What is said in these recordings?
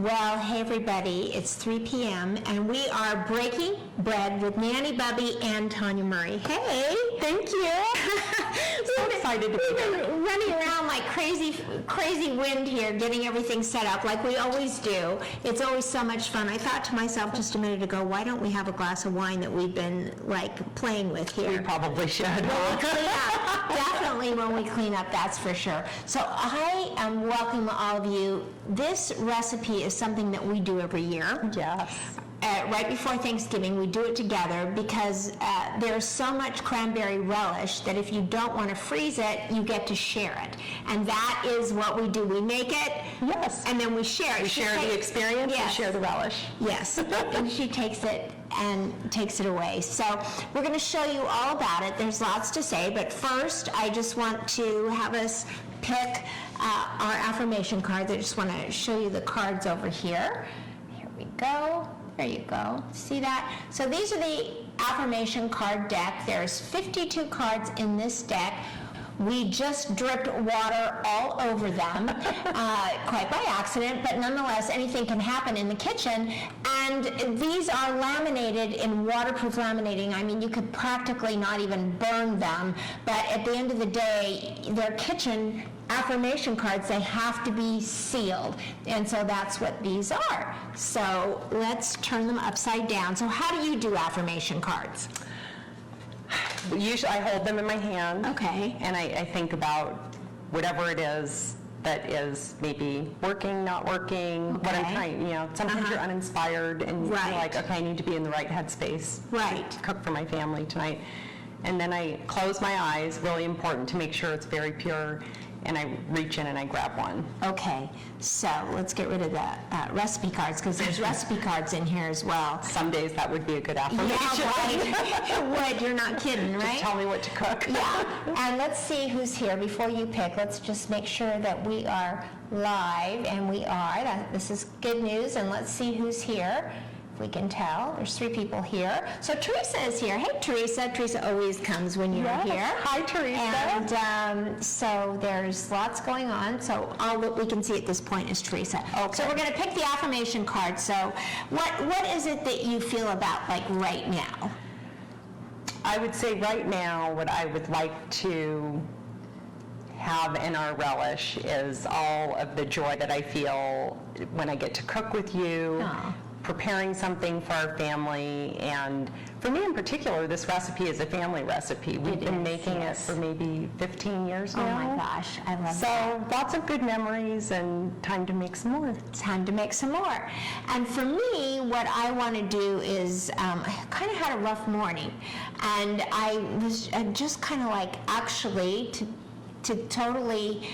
Well, hey everybody, it's 3 p.m. and we are breaking bread with Nanny, Bubby, and Tanya Murray. Hey! Thank you! So excited to be here. We've been running around like crazy wind here, getting everything set up like we always do. It's always so much fun. I thought to myself just a minute ago, why don't we have a glass of wine that we've been like playing with here? We probably should. When we clean up. Definitely when we clean up, that's for sure. So I am welcoming all of you. This recipe is something that we do every year. Yes. Right before Thanksgiving, we do it together because there's so much cranberry relish that if you don't want to freeze it, you get to share it. And that is what we do. We make it, Yes. and then we share it. We share the experience, Yes. we share the relish. Yes, and she takes it and takes it away. So we're going to show you all about it. There's lots to say, but first I just want to have us pick our affirmation cards. I just want to show you the cards over here. Here we go. There you go. See that? So these are the affirmation card deck. There's 52 cards in this deck. We just dripped water all over them, quite by accident, but nonetheless, anything can happen in the kitchen. And these are laminated in waterproof laminating. I mean, you could practically not even burn them, but at the end of the day, they're kitchen affirmation cards. They have to be sealed, and so that's what these are. So let's turn them upside down. So how do you do affirmation cards? Usually I hold them in my hand. Okay. And I think about whatever it is that is maybe working, not working, what I'm Okay. trying, sometimes you're uninspired and Right. you're like, okay, I need to be in the right headspace Right. to cook for my family tonight. And then I close my eyes, really important to make sure it's very pure, and I reach in and I grab one. Okay, so let's get rid of the recipe cards, because there's recipe cards in here as well. Some days that would be a good affirmation. Yeah, right. It would. You're not kidding, right? Just tell me what to cook. Yeah, and let's see who's here before you pick. Let's just make sure that we are live, and we are. This is good news, and let's see who's here. If we can tell, there's 3 people here. So Teresa is here. Hey, Teresa. Teresa always comes when you're Yes. here. Hi, Teresa. And so there's lots going on. So all that we can see at this point is Teresa. Okay. So we're going to pick the affirmation card. So what is it that you feel about like right now? I would say right now what I would like to have in our relish is all of the joy that I feel when I get to cook with you, Aw. preparing something for our family. And for me in particular, this recipe is a family recipe. We've It been is, making yes. it for maybe 15 years Oh now. my gosh, I love So that. lots of good memories and time to make some more. Time to make some more. And for me, what I want to do is, I kind of had a rough morning, and I was just kind of like, actually, to totally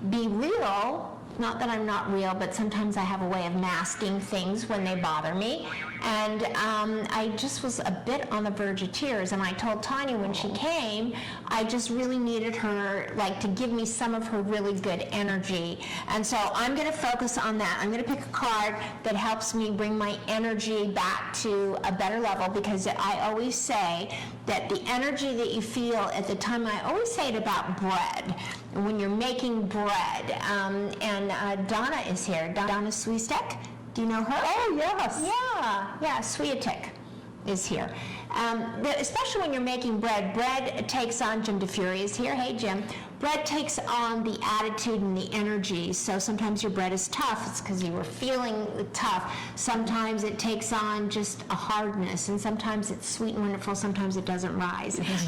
be real, not that I'm not real, but sometimes I have a way of masking things when they bother me. And I just was a bit on the verge of tears. And I told Tanya when she came, I just really needed her, like, to give me some of her really good energy. And so I'm going to focus on that. I'm going to pick a card that helps me bring my energy back to a better level, because I always say that the energy that you feel at the time, I always say it about bread, when you're making bread. And Donna is here. Donna Swiatek. Do you know her? Oh, yes. Yeah, Swiatek is here. Especially when you're making bread, bread takes on, Jim DeFury is here. Hey, Jim. Bread takes on the attitude and the energy. So sometimes your bread is tough. It's because you were feeling tough. Sometimes it takes on just a hardness, and sometimes it's sweet and wonderful. Sometimes it doesn't rise. Which is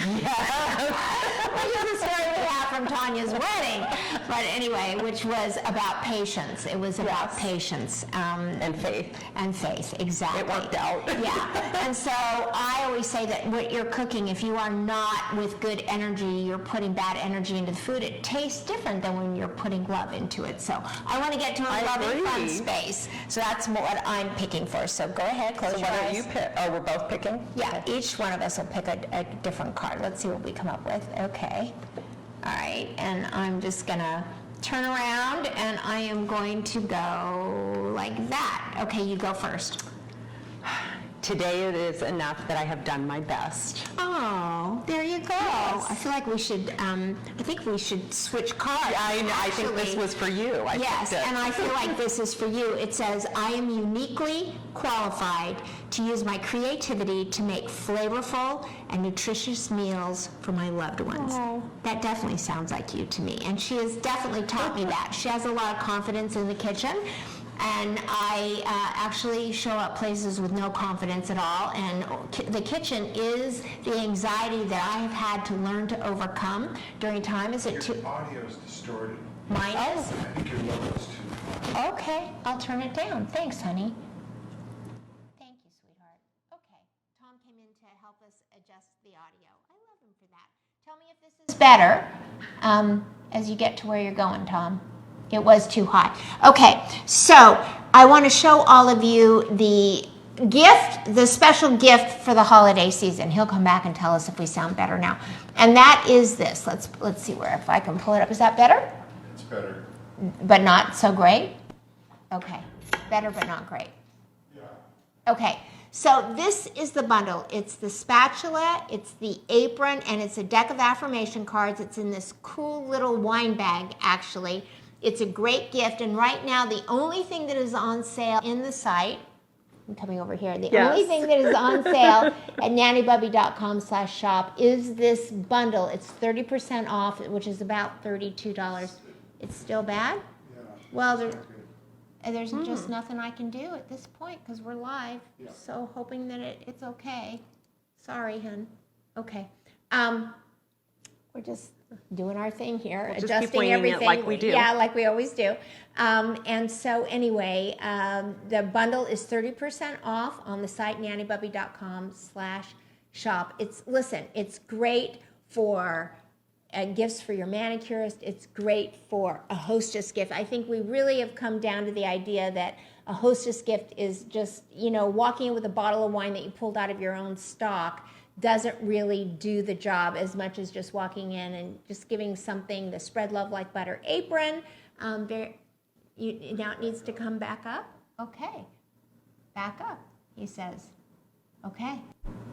the story we have from Tanya's wedding. But anyway, which was about patience. It was about Yes. patience. And faith. And faith, exactly. It worked out. Yeah, and so I always say that what you're cooking, if you are not with good energy, you're putting bad energy into the food, it tastes different than when you're putting love into it. So I want to get to a I loving, fun agree. space. So that's what I'm picking for. So go ahead, close So your what are eyes. you pick? Oh, we're both picking? Yeah, each one of us will pick a different card. Let's see what we come up with. Okay. All right, and I'm just gonna turn around, and I am going to go like that. Okay, you go first. Today it is enough that I have done my best. Oh, there you go. Yes. I feel like we should, I think we should switch cards. I think this was for you. Yes, and I feel like this is for you. It says, I am uniquely qualified to use my creativity to make flavorful and nutritious meals for my loved ones. Oh. That definitely sounds like you to me, and she has definitely taught me that. She has a lot of confidence in the kitchen, and I actually show up places with no confidence at all, and the kitchen is the anxiety that I have had to learn to overcome during time. Is it too... Your audio is distorted. Mine is? I think your level is too high. Okay, I'll turn it down. Thanks, honey. Thank you, sweetheart. Okay, Tom came in to help us adjust the audio. I love him for that. Tell me if this is better as you get to where you're going, Tom. It was too high. Okay, so I want to show all of you the gift, the special gift for the holiday season. He'll come back and tell us if we sound better now. And that is this. Let's see where, if I can pull it up. Is that better? It's better. But not so great? Okay, better but not great. Yeah. Okay, so this is the bundle. It's the spatula, it's the apron, and it's a deck of affirmation cards. It's in this cool little wine bag, actually. It's a great gift, and right now the only thing that is on sale in the site, I'm coming over here, the Yes. only thing that is on sale at nannybubby.com/shop is this bundle. It's 30% off, which is about $32. It's still bad? Yeah. Well, It's not good. there's just nothing I can do at this point because we're live. Yeah. So hoping that it's okay. Sorry, hun. Okay. We're just doing our thing here, We'll just keep adjusting winging it everything. like we do. Yeah, like we always do. And so anyway, the bundle is 30% off on the site nannybubby.com/shop. It's great for gifts for your manicurist. It's great for a hostess gift. I think we really have come down to the idea that a hostess gift is just, walking in with a bottle of wine that you pulled out of your own stock doesn't really do the job as much as just walking in and just giving something, the Spread Love Like Butter apron. Now it needs to come back up. Okay. Back up, he says. Okay.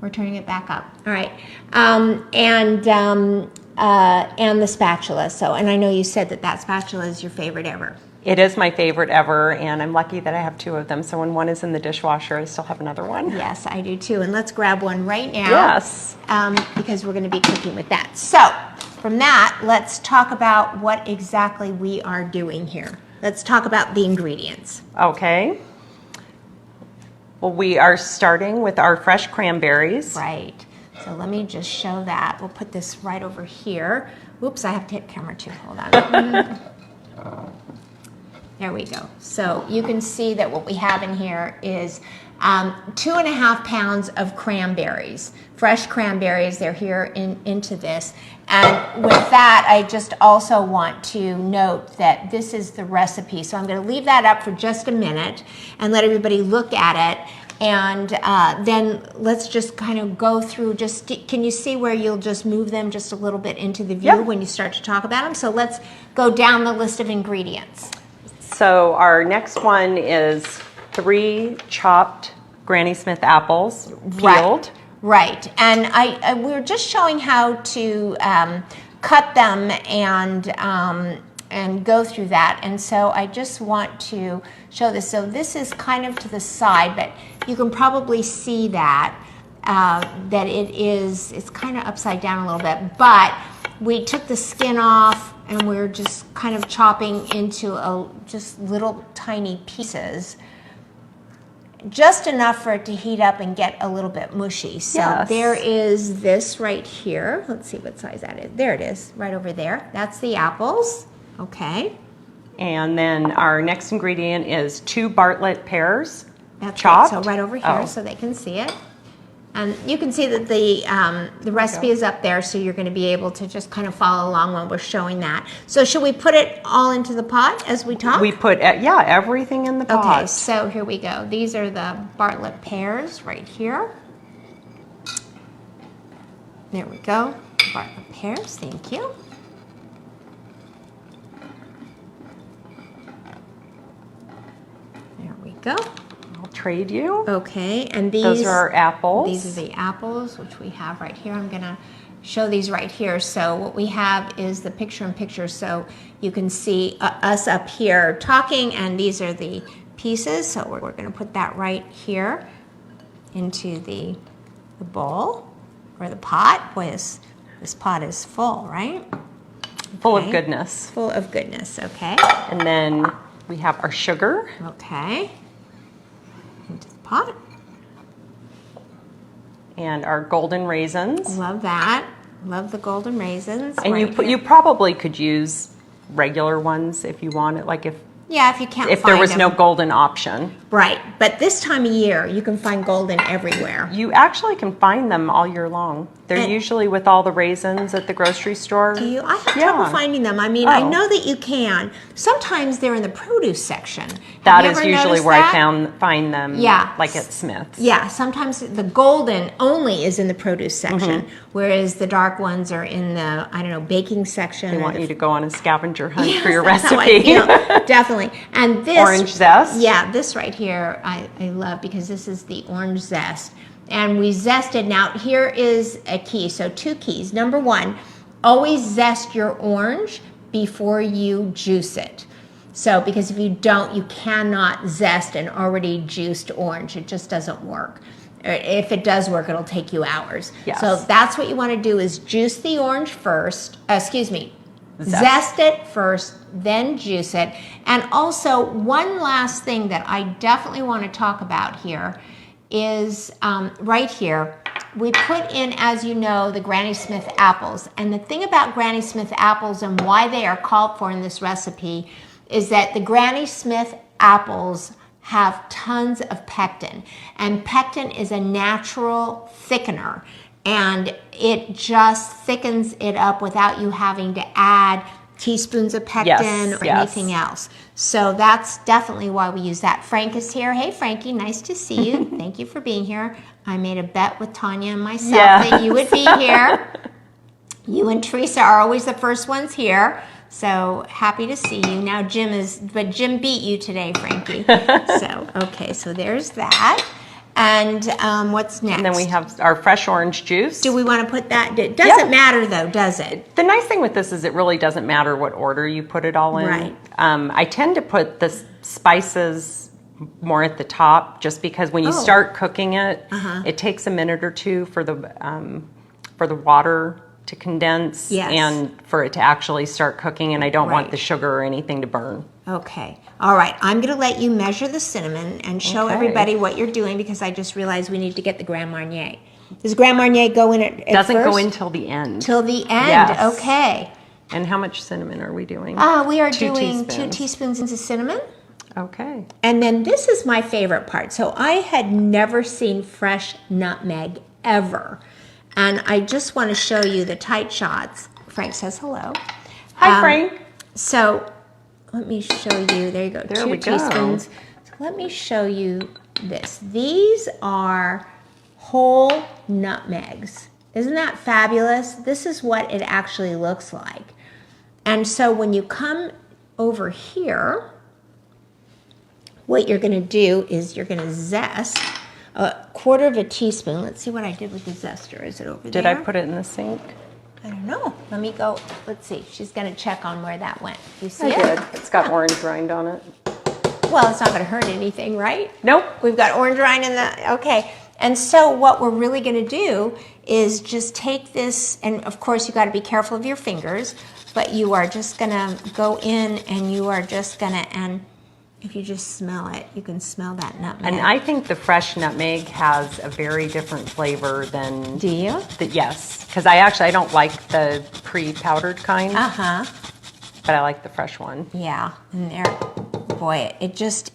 We're turning it back up. All right. And the spatula. And I know you said that spatula is your favorite ever. It is my favorite ever, and I'm lucky that I have two of them. So when one is in the dishwasher, I still have another one. Yes, I do too. And let's grab one right now. Yes. Because we're going to be cooking with that. So from that, let's talk about what exactly we are doing here. Let's talk about the ingredients. Okay. Well, we are starting with our fresh cranberries. Right. So let me just show that. We'll put this right over here. Oops, I have to hit camera too. Hold on. There we go. So you can see that what we have in here is 2.5 pounds of cranberries, fresh cranberries. They're here into this. And with that, I just also want to note that this is the recipe. So I'm going to leave that up for just a minute and let everybody look at it. And then let's just kind of go through, can you see where you'll just move them just a little bit into the view when you start to talk about them? So let's go down the list of ingredients. So our next one is 3 chopped Granny Smith apples, peeled. Right. And we were just showing how to cut them and go through that. And so I just want to show this. So this is kind of to the side, but you can probably see that it's kind of upside down a little bit. But we took the skin off and we're just kind of chopping into just little tiny pieces. Just enough for it to heat up and get a little bit mushy. So there is this right here. Let's see what size that is. There it is, right over there. That's the apples. Okay. And then our next ingredient is 2 Bartlett pears, That's chopped. Right. So right over here so they can see it. And you can see that the recipe is up there, so you're going to be able to just kind of follow along when we're showing that. So should we put it all into the pot as we talk? We put, everything in the pot. Okay, so here we go. These are the Bartlett pears right here. There we go. Bartlett pears, thank you. There we go. I'll trade you. Okay, and these... Those are our apples. These are the apples, which we have right here. I'm gonna show these right here. So what we have is the picture-in-picture, so you can see us up here talking, and these are the pieces. So we're gonna put that right here into the bowl or the pot. Boy, this pot is full, right? Full of Okay. goodness. Full of goodness, okay. And then we have our sugar. Okay. Into the pot. And our golden raisins. Love that. Love the golden raisins. And right here. you probably could use regular ones if you want it, like if Yeah, if you can't there find was them. no golden option. Right, but this time of year, you can find golden everywhere. You actually can find them all year long. They're And- usually with all the raisins at the grocery store. Do you? I have Yeah. trouble finding them. I mean, I Oh. know that you can. Sometimes they're in the produce section. That Have you is ever usually noticed where that? I find them, Yeah. like at Smith's. Yeah, sometimes the golden only is in the produce section, Mm-hmm. whereas the dark ones are in the, I don't know, baking section. They or want the- you to go on a scavenger hunt Yes, for your that's how I recipe. feel. Definitely. And this Orange zest. Yeah, this right here I love because this is the orange zest. And we zested. Now here is a key. So 2 keys. Number 1, always zest your orange before you juice it. So because if you don't, you cannot zest an already juiced orange. It just doesn't work. Or if it does work, it'll take you hours. Yes. So that's what you want to do is juice the orange first. Zest it first, then juice it. And also, one last thing that I definitely want to talk about here is right here. We put in, as you know, the Granny Smith apples. And the thing about Granny Smith apples and why they are called for in this recipe is that the Granny Smith apples have tons of pectin. And pectin is a natural thickener. And it just thickens it up without you having to add teaspoons of pectin Yes, or yes. anything else. So that's definitely why we use that. Frank is here. Hey, Frankie, nice to see you. Thank you for being here. I made a bet with Tanya and myself that you would be here. You and Teresa are always the first ones here. So happy to see you. Now Jim beat you today, Frankie. So, okay, so there's that. And what's next? And then we have our fresh orange juice. Do we want to put that? It doesn't matter though, does it? The nice thing with this is it really doesn't matter what order you put it all in. Right. I tend to put the spices more at the top just because when you start cooking it, it takes a minute or two for the water to condense and for it to actually start cooking, and I don't want the sugar or anything to burn. Okay. All right. I'm going to let you measure the cinnamon and show everybody what you're doing because I just realized we need to get the Grand Marnier. Does Grand Marnier go in at Doesn't first? go in till the end. Till the end. Yes. Okay. And how much cinnamon are we doing? We are 2 doing teaspoons. 2 teaspoons of cinnamon. Okay. And then this is my favorite part. So I had never seen fresh nutmeg ever. And I just want to show you the tight shots. Frank says hello. Hi, Frank. So let me show you. There you go. There 2 we go. teaspoons. So let me show you this. These are whole nutmegs. Isn't that fabulous? This is what it actually looks like. And so when you come over here, what you're going to do is you're going to zest a 1/4 teaspoon. Let's see what I did with the zester. Is it over there? Did I put it in the sink? I don't know. Let me go. Let's see. She's going to check on where that went. You see I it? did. It's got orange rind on it. Well, it's not going to hurt anything, right? Nope. We've got orange rind in the, okay. And so what we're really going to do is just take this, and of course you got to be careful of your fingers, but you are just going to go in and you are just going to, and if you just smell it, you can smell that nutmeg. And I think the fresh nutmeg has a very different flavor than... Do you? Yes, because I don't like the pre-powdered kind, Uh-huh. but I like the fresh one. Yeah. And there, boy, it just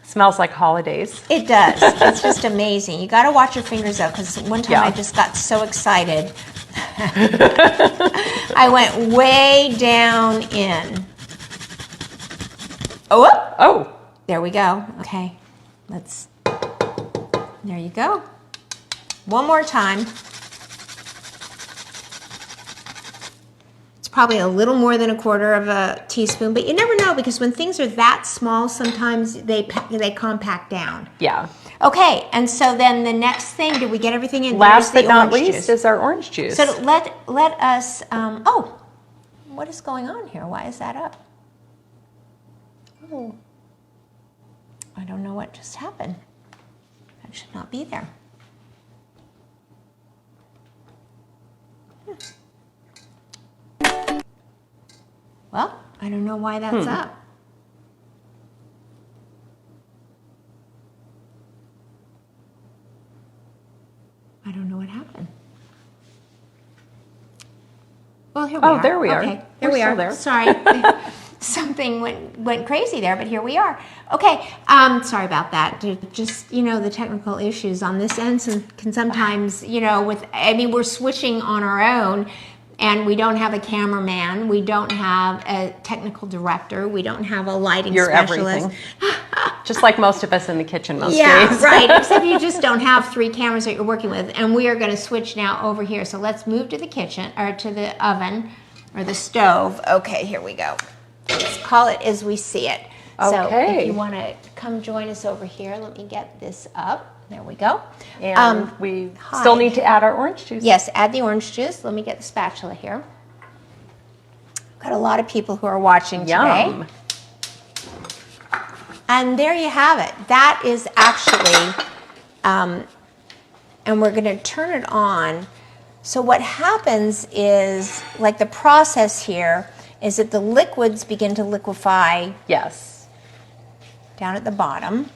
Smells like holidays. it does. It's just amazing. You got to watch your fingers out because one time Yeah. I just got so excited. I went way down in. Oh, whoop. Oh, There we go. Okay. There you go. One more time. It's probably a little more than a quarter of a teaspoon, but you never know because when things are that small, sometimes they compact down. Yeah. Okay, and so then the next thing, did we get everything in? Last There's but the not orange least juice. is our orange juice. So let us, oh, what is going on here? Why is that up? Oh, I don't know what just happened. That should not be there. Well, I don't know why that's up. I don't know what happened. Well, here we are. Oh, there we are. Okay, there We're we still are. there. Sorry. Something went crazy there, but here we are. Okay, sorry about that. Just, the technical issues on this end can sometimes, we're switching on our own, and we don't have a cameraman, we don't have a technical director, we don't have a lighting You're specialist. everything. Just like most of us in the kitchen most Yeah, days. right. Except you just don't have 3 cameras that you're working with. And we are going to switch now over here. So let's move to the kitchen, or to the oven, or the stove. Okay, here we go. Let's call it as we see it. So if Okay. you want to come join us over here, let me get this up. There we go. And we hi. still need to add our orange juice. Yes, add the orange juice. Let me get the spatula here. Got a lot of people who are watching today. Yum. And there you have it. That is actually, and we're going to turn it on. So what happens is, like the process here, is that the liquids begin to liquefy Yes. down at the bottom.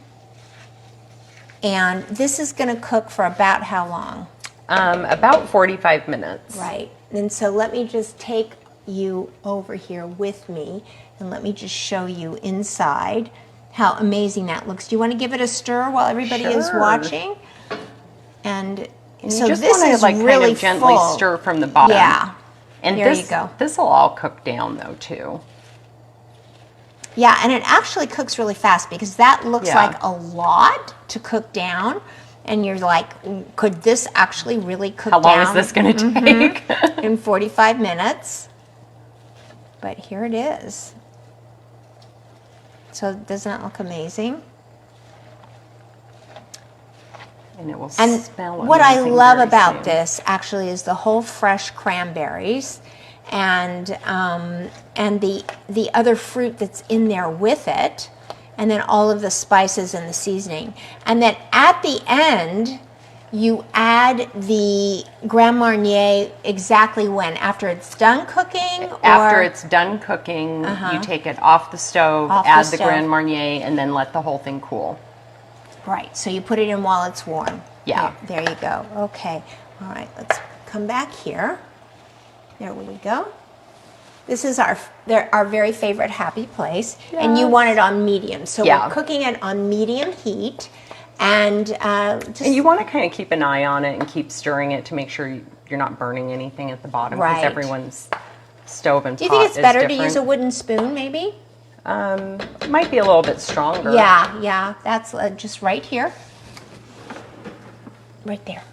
And this is going to cook for about how long? About 45 minutes. Right. And so let me just take you over here with me, and let me just show you inside how amazing that looks. Do you want to give it a stir while everybody is Sure. watching? And And so you just this want is to really kind of gently full. stir from the bottom. Yeah. And There this, you go. This will all cook down though too. Yeah, and it actually cooks really fast because that looks Yeah. like a lot to cook down. And you're like, could this actually really cook How down long is this going to take? in 45 minutes? But here it is. So doesn't that look amazing? And it will And smell what I amazing love very about soon. this actually is the whole fresh cranberries and the other fruit that's in there with it, and then all of the spices and the seasoning. And then at the end, you add the Grand Marnier exactly when? After it's done cooking? After or- it's done cooking, you take it off the stove, Off the add the stove. Grand Marnier, and then let the whole thing cool. Right, so you put it in while it's warm. Yeah. There you go. Okay. All right, let's come back here. There we go. This is our very favorite happy place, and you Yes. want it on medium. So Yeah. we're cooking it on medium heat, and just And you want to kind of keep an eye on it and keep stirring it to make sure you're not burning anything at the bottom, because Right. everyone's stove and do you pot think it's is better to different. use a wooden spoon, maybe? Might be a little bit stronger. Yeah, that's just right here. Right there.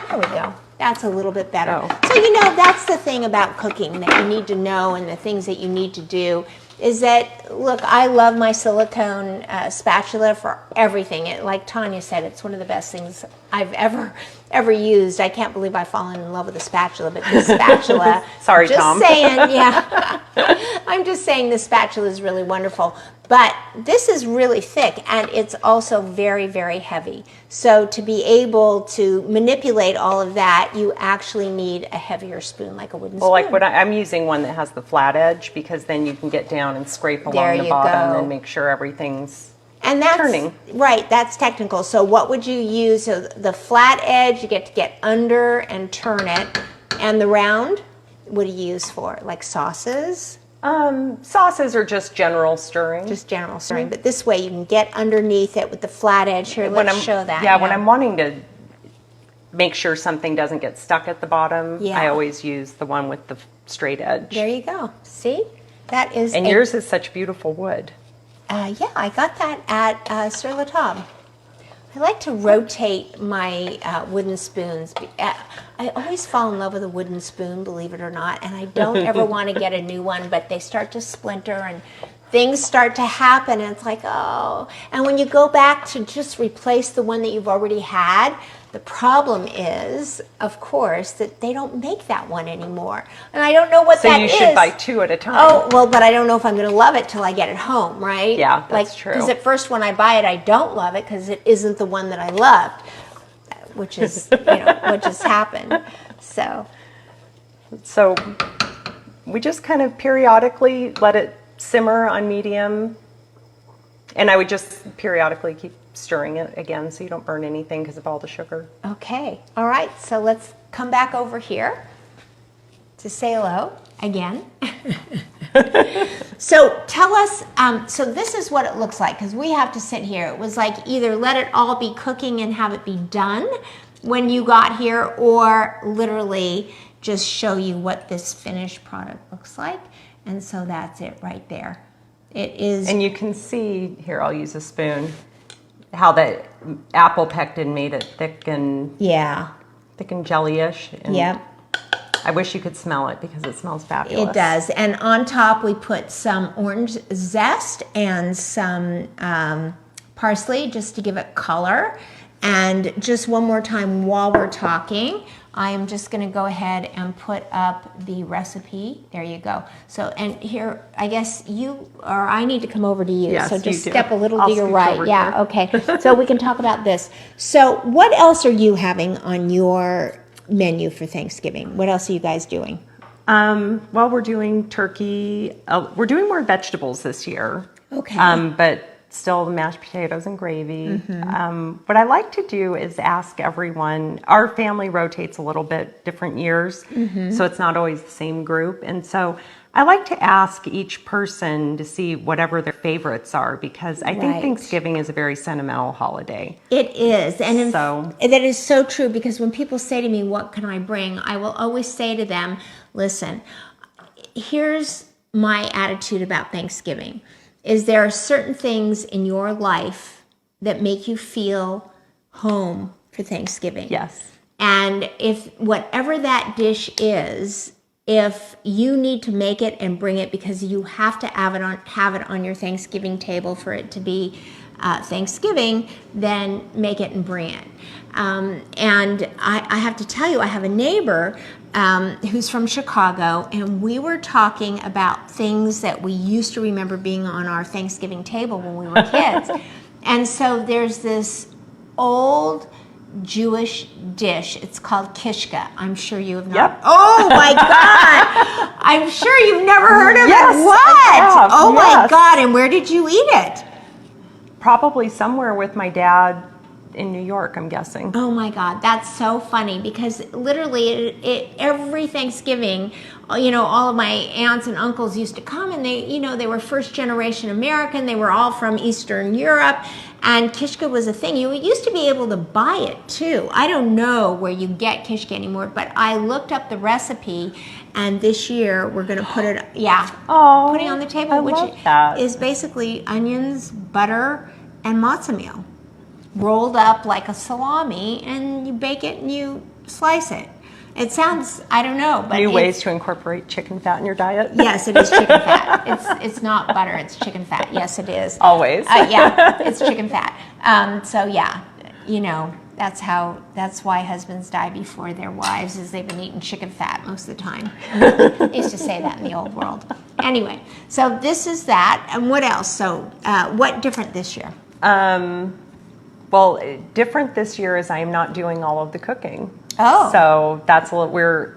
There we go. That's a little bit better. Oh. So, that's the thing about cooking that you need to know, and the things that you need to do is that, look, I love my silicone spatula for everything. Like Tanya said, it's one of the best things I've ever used. I can't believe I've fallen in love with a spatula, but this spatula. Sorry, just Tom. saying, yeah. I'm just saying this spatula is really wonderful. But this is really thick, and it's also very, very heavy. So to be able to manipulate all of that, you actually need a heavier spoon, like a wooden Well, spoon. like I'm using one that has the flat edge, because then you can get down and scrape There along the you bottom go. and make sure everything's And that's turning. right. That's technical. So what would you use? So the flat edge, you get to get under and turn it, and the round, what do you use for? Like sauces, Sauces are just general stirring. just general stirring. But this way, you can get underneath it with the flat edge. Here, when let's I'm, show that. Yeah, when I'm wanting to make sure something doesn't get stuck at the bottom, Yeah. I always use the one with the straight edge. There you go. See, that is. And a- yours is such beautiful wood. Yeah, I got that at Sur La Table. I like to rotate my wooden spoons. I always fall in love with a wooden spoon, believe it or not, and I don't ever want to get a new one, but they start to splinter and things start to happen, and it's like, oh. And when you go back to just replace the one that you've already had, the problem is, of course, that they don't make that one anymore. And I don't know what that is. So you should buy 2 at a time. Oh, well, but I don't know if I'm going to love it till I get it home, right? Yeah, that's true. Because at first when I buy it, I don't love it because it isn't the one that I loved, which is, what just happened. So we just kind of periodically let it simmer on medium. And I would just periodically keep stirring it again so you don't burn anything because of all the sugar. Okay. All right. So let's come back over here to say hello again. So tell us, so this is what it looks like because we have to sit here. It was like either let it all be cooking and have it be done when you got here, or literally just show you what this finished product looks like. And so that's it right there. It is. And you can see, here I'll use a spoon, how the apple pectin made it thick and jellyish. And Yep. I wish you could smell it because it smells fabulous. It does. And on top we put some orange zest and some parsley just to give it color. And just one more time while we're talking, I am just going to go ahead and put up the recipe. There you go. So, and here, I guess you, or I need to come over to you. Yes, so just you do. step a little I'll to your scoot right. over Yeah, here. okay. So we can talk about this. So what else are you having on your menu for Thanksgiving? What else are you guys doing? Well, we're doing turkey. We're doing more vegetables this year. Okay. But still mashed potatoes and gravy. What I like to do is ask everyone. Our family rotates a little bit different years, so it's not always the same group. And so I like to ask each person to see whatever their favorites are, because I think Right. Thanksgiving is a very sentimental holiday. It is, and So- that is so true, because when people say to me, what can I bring? I will always say to them, listen, here's my attitude about Thanksgiving, is there are certain things in your life that make you feel home for Thanksgiving. Yes. And if whatever that dish is, if you need to make it and bring it because you have to have it on your Thanksgiving table for it to be Thanksgiving, then make it and bring it. And I have to tell you, I have a neighbor who's from Chicago, and we were talking about things that we used to remember being on our Thanksgiving table when we were kids. And so there's this old Jewish dish. It's called kishka. I'm sure you have not. Yep. Oh my God! I'm sure you've never heard of Yes, it. What? I have. Oh my Yes. God! And where did you eat it? Probably somewhere with my dad in New York, I'm guessing. Oh my God, that's so funny, because literally every Thanksgiving, all of my aunts and uncles used to come, and they were first generation American. They were all from Eastern Europe, and kishka was a thing. You used to be able to buy it too. I don't know where you get kishka anymore, but I looked up the recipe, and this year we're going to put it, Oh, putting on the table, I which love that. is basically onions, butter, and matzo meal rolled up like a salami, and you bake it and you slice it. It sounds, I don't know, but New ways to incorporate chicken fat in your diet? yes, it is chicken fat. It's not butter, it's chicken fat. Yes, it is. Always. Yeah, it's chicken fat. So yeah, that's why husbands die before their wives, is they've been eating chicken fat most of the time. They used to say that in the old world. Anyway, so this is that. And what else? So what different this year? Well, different this year is I am not doing all of the cooking. Oh. So that's we're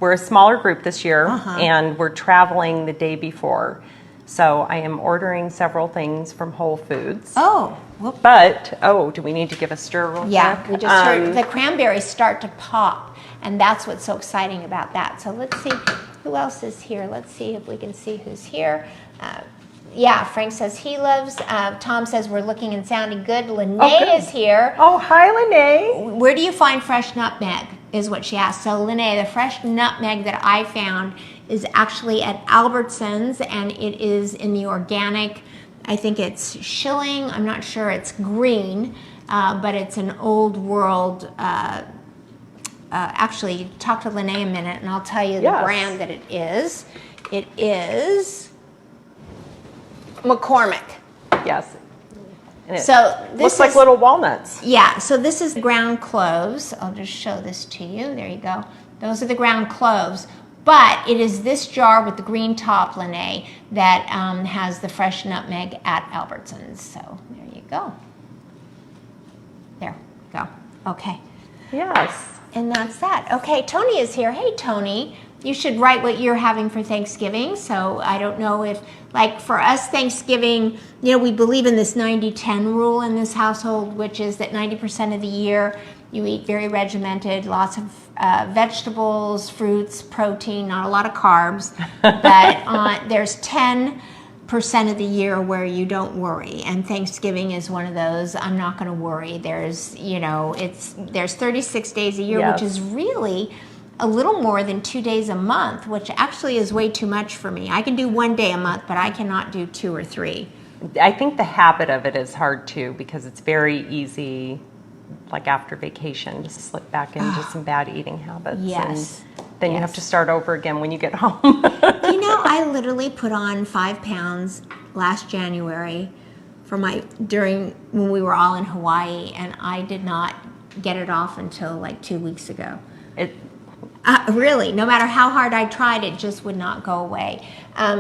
a smaller group this year, and we're traveling the day before. So I am ordering several things from Whole Foods. Oh, whoop. But, do we need to give a stir real Yeah, quick? we just heard the cranberries start to pop, and that's what's so exciting about that. So let's see who else is here. Let's see if we can see who's here. Frank says he loves. Tom says we're looking and sounding good. Lene good. is here. Oh, hi, Lene. Where do you find fresh nutmeg, is what she asked. So Lene, the fresh nutmeg that I found is actually at Albertsons, and it is in the organic, I think it's shilling, I'm not sure, it's green. but it's an old world. Actually, talk to Lene a minute, and I'll tell you the Yes. brand that it is. It is McCormick. Yes. And it So this looks like is- little walnuts. Yeah, so this is ground cloves. I'll just show this to you. There you go. Those are the ground cloves. But it is this jar with the green top, Lene, that has the fresh nutmeg at Albertsons. So there you go. There, go. Okay. Yes. And that's that. Okay, Tony is here. Hey, Tony. You should write what you're having for Thanksgiving. So I don't know if, like for us, Thanksgiving, you know, we believe in this 90-10 rule in this household, which is that 90% of the year you eat very regimented, lots of vegetables, fruits, protein, not a lot of carbs. But there's 10% of the year where you don't worry, and Thanksgiving is one of those. I'm not going to worry. There's, you know, there's 36 days a year, Yes. which is really a little more than 2 days a month, which actually is way too much for me. I can do 1 day a month, but I cannot do 2 or 3. I think the habit of it is hard too, because it's very easy, like after vacation, to slip back into some bad eating habits. Yes. And then you have Yes. to start over again when you get home. You know, I literally put on 5 pounds last January for during when we were all in Hawaii, and I did not get it off until like 2 weeks ago. Really, no matter how hard I tried, it just would not go away.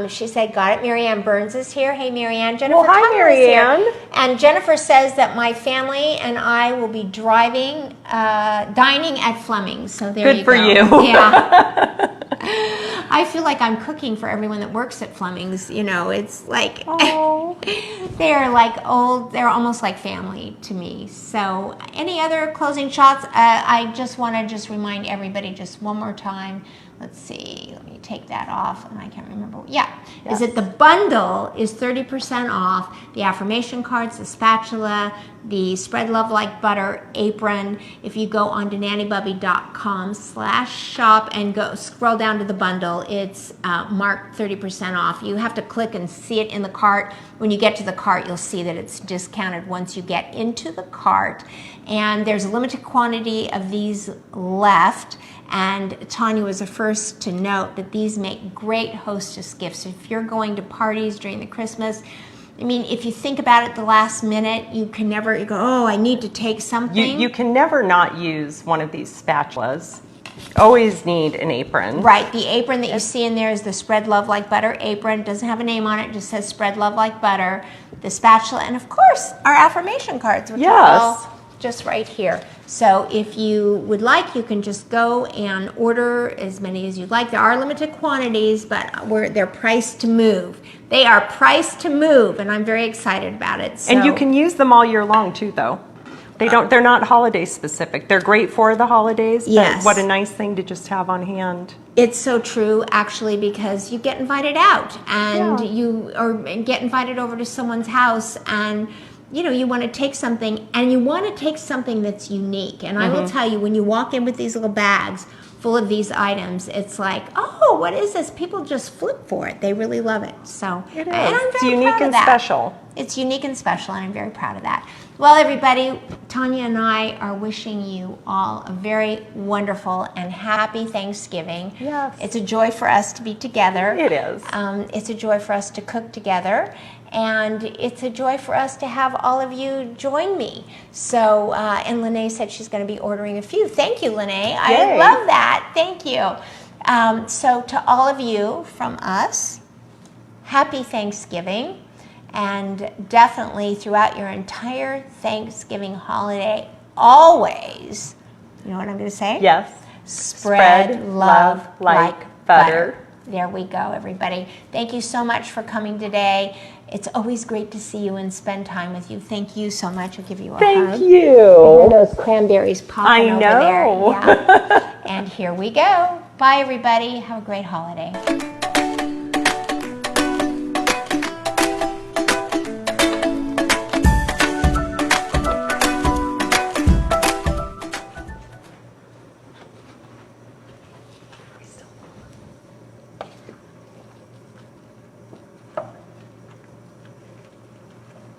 She said, got it. Marianne Burns is here. Hey, Marianne. Jennifer Well, hi, Tuttle is here. Marianne. And Jennifer says that my family and I will be dining at Fleming's. So there Good you for go. you. Yeah. I feel like I'm cooking for everyone that works at Fleming's. You know, it's like Oh. they're like old. They're almost like family to me. So, any other closing shots? I just want to just remind everybody just one more time. Let's see. Let me take that off, and I can't remember. Yeah, is that the bundle is 30% off. The affirmation cards, the spatula, the Spread Love Like Butter apron. If you go on to nannybubby.com/shop and go scroll down to the bundle, it's marked 30% off. You have to click and see it in the cart. When you get to the cart, you'll see that it's discounted once you get into the cart. And there's a limited quantity of these left. And Tanya was the first to note that these make great hostess gifts. If you're going to parties during the Christmas, I mean, if you think about it the last minute, you can never go, oh, I need to take something. You can never not use one of these spatulas. Always need an apron. Right, the apron that you see in there is the Spread Love Like Butter apron. It doesn't have a name on it, it just says Spread Love Like Butter. The spatula, and of course, our affirmation cards, which are all just right here. So if you would like, you can just go and order as many as you'd like. There are limited quantities, but they're priced to move. They are priced to move, and I'm very excited about it. So. And you can use them all year long too, though. They're not holiday specific. They're great for the holidays, Yes. but what a nice thing to just have on hand. It's so true, actually, because you get invited out, and Yeah. get invited over to someone's house, and you know, you want to take something, and you want to take something that's unique. And I will tell you, when you walk in with these little bags full of these items, it's like, oh, what is this? People just flip for it. They really love it. So, It is. and I'm very It's unique proud of and that. special. It's unique and special, and I'm very proud of that. Well, everybody, Tanya and I are wishing you all a very wonderful and happy Thanksgiving. Yes. It's a joy for us to be together. It is. It's a joy for us to cook together. And it's a joy for us to have all of you join me. So, and Lene said she's going to be ordering a few. Thank you, Lene. I Yay. love that. Thank you. So to all of you from us, happy Thanksgiving. And definitely throughout your entire Thanksgiving holiday, always, you know what I'm going to say? Yes. Spread love like butter. There we go, everybody. Thank you so much for coming today. It's always great to see you and spend time with you. Thank you so much. I'll give you a hug. Thank There you. are those cranberries popping I over know. there. Yeah. And here we go. Bye, everybody. Have a great holiday.